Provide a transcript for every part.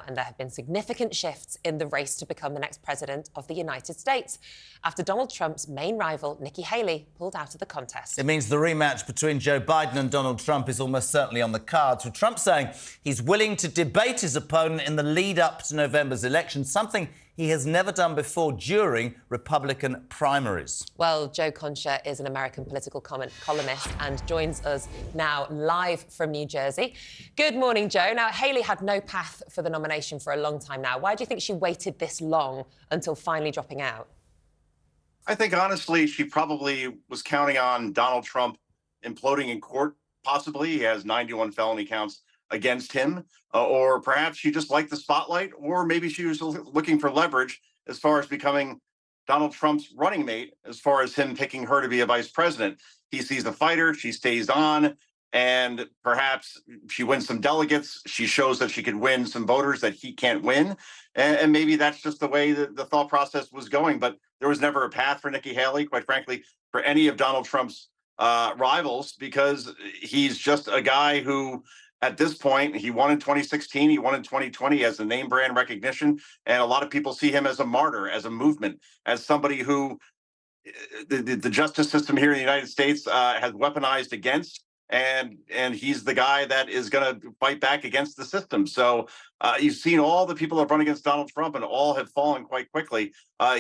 and there have been significant shifts in the race to become the next president of the United States after Donald Trump's main rival, Nikki Haley, pulled out of the contest. It means the rematch between Joe Biden and Donald Trump is almost certainly on the cards, with Trump saying he's willing to debate his opponent in the lead-up to November's election, something he has never done before during Republican primaries. Well, Joe Concha is an American political columnist and joins us now live from New Jersey. Good morning, Joe. Now, Haley had no path for the nomination for a long time now. Why do you think she waited this long until finally dropping out? I think, honestly, she probably was counting on Donald Trump imploding in court, possibly. He has 91 felony counts against him. Or perhaps she just liked the spotlight, or maybe she was looking for leverage as far as becoming Donald Trump's running mate, as far as him picking her to be a vice president. He sees the fighter, she stays on, and perhaps she wins some delegates. She shows that she could win some voters that he can't win. And maybe that's just the way that the thought process was going. But there was never a path for Nikki Haley, quite frankly, for any of Donald Trump's rivals, because he's just a guy who, at this point, he won in 2016, he won in 2020 as a name brand recognition. And a lot of people see him as a martyr, as a movement, as somebody who the justice system here in the United States has weaponized against. And he's the guy that is going to fight back against the system. So you've seen all the people that have run against Donald Trump, and all have fallen quite quickly.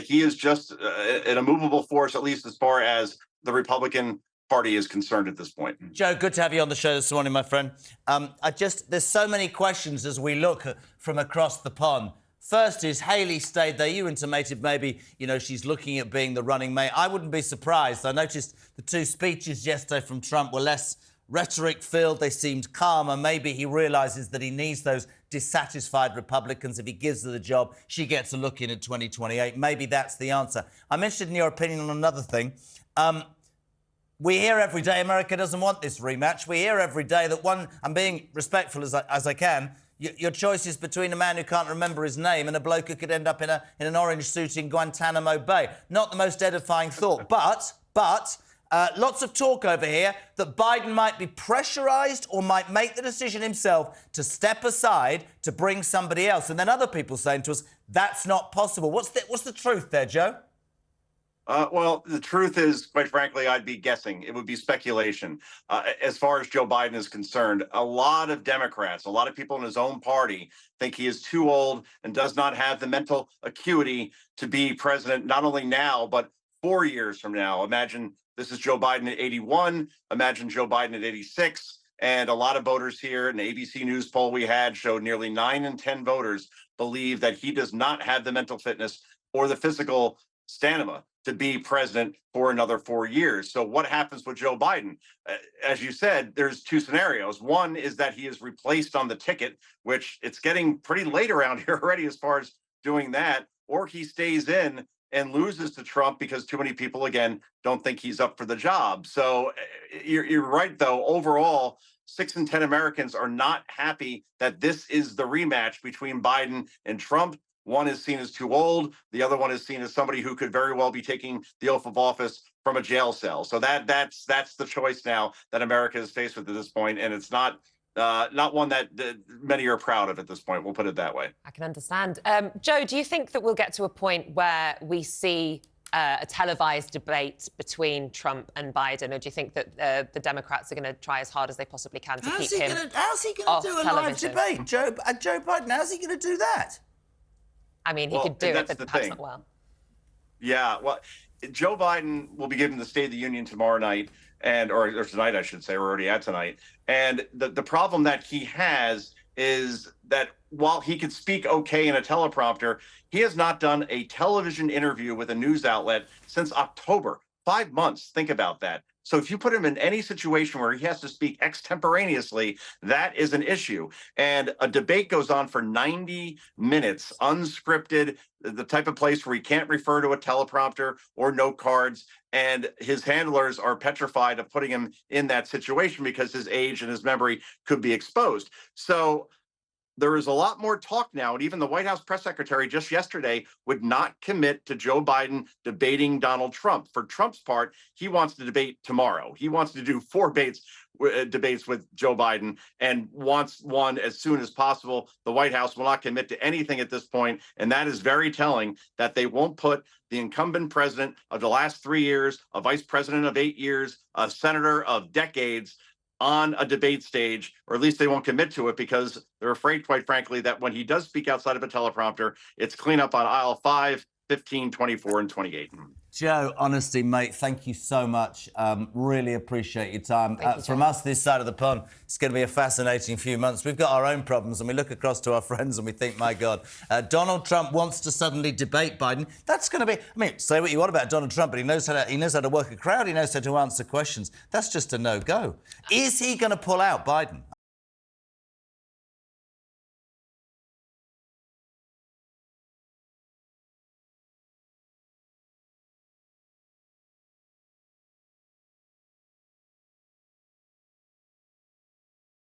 He is just an immovable force, at least as far as the Party is concerned at this point. Joe, good to have you on the show this morning, my friend. There's so many questions as we look from across the pond. First is, Haley stayed there. You intimated maybe, she's looking at being the running mate. I wouldn't be surprised. I noticed the two speeches yesterday from Trump were less rhetoric-filled. They seemed calmer. Maybe he realises that he needs those dissatisfied Republicans. If he gives her the job, she gets a look in at 2028. Maybe that's the answer. I'm interested in your opinion on another thing. We hear every day America doesn't want this rematch. We hear every day that I'm being respectful as I can, your choice is between a man who can't remember his name and a bloke who could end up in an orange suit in Guantanamo Bay. Not the most edifying thought, but lots of talk over here that Biden might be pressurised or might make the decision himself to step aside to bring somebody else. And then other people saying to us, that's not possible. What's the truth there, Joe? Well, the truth is, quite frankly, I'd be guessing. It would be speculation. As far as Joe Biden is concerned, a lot of Democrats, a lot of people in his own party think he is too old and does not have the mental acuity to be president, not only now, but 4 years from now. Imagine this is Joe Biden at 81. Imagine Joe Biden at 86. And a lot of voters here, an ABC News poll we had showed nearly 9 in 10 voters believe that he does not have the mental fitness or the physical stamina to be president for another 4 years. So what happens with Joe Biden? As you said, there's two scenarios. One is that he is replaced on the ticket, which it's getting pretty late around here already as far as doing that, or he stays in and loses to Trump because too many people, again, don't think he's up for the job. So you're right, though. Overall, 6 in 10 Americans are not happy that this is the rematch between Biden and Trump. One is seen as too old. The other one is seen as somebody who could very well be taking the oath of office from a jail cell. So that's the choice now that America is faced with at this point, and it's not one that many are proud of at this point. We'll put it that way. I can understand. Joe, do you think that we'll get to a point where we see a televised debate between Trump and Biden, or do you think that the Democrats are going to try as hard as they possibly can to keep him How's he going to do a live debate? Joe Biden, how's he going to do that? I mean, he could do it, but perhaps not well. Yeah, well, Joe Biden will be giving the State of the Union tomorrow night, or tonight, I should say. We're already at tonight. And the problem that he has is that while he could speak okay in a teleprompter, he has not done a television interview with a news outlet since October. 5 months. Think about that. So if you put him in any situation where he has to speak extemporaneously, that is an issue. And a debate goes on for 90 minutes, unscripted, the type of place where he can't refer to a teleprompter or note cards. And his handlers are petrified of putting him in that situation because his age and his memory could be exposed. So there is a lot more talk now, and even the White House press secretary just yesterday would not commit to Joe Biden debating Donald Trump. For Trump's part, he wants to debate tomorrow. He wants to do four debates with Joe Biden and wants one as soon as possible. The White House will not commit to anything at this point, and that is very telling that they won't put the incumbent president of the last 3 years, a vice president of 8 years, a senator of decades on a debate stage, or at least they won't commit to it because they're afraid, quite frankly, that when he does speak outside of a teleprompter, it's cleanup on aisle 5, 15, 24, and 28. Joe, honestly, mate, thank you so much. Really appreciate your time. Thank you, From us this side of the pond, it's going to be a fascinating few months. We've got our own problems, and we look across to our friends and we think, my God, Donald Trump wants to suddenly debate Biden. That's going to be, I mean, say what you want about Donald Trump, but he knows how to work a crowd. He knows how to answer questions. That's just a no-go. Is he going to pull out, Biden?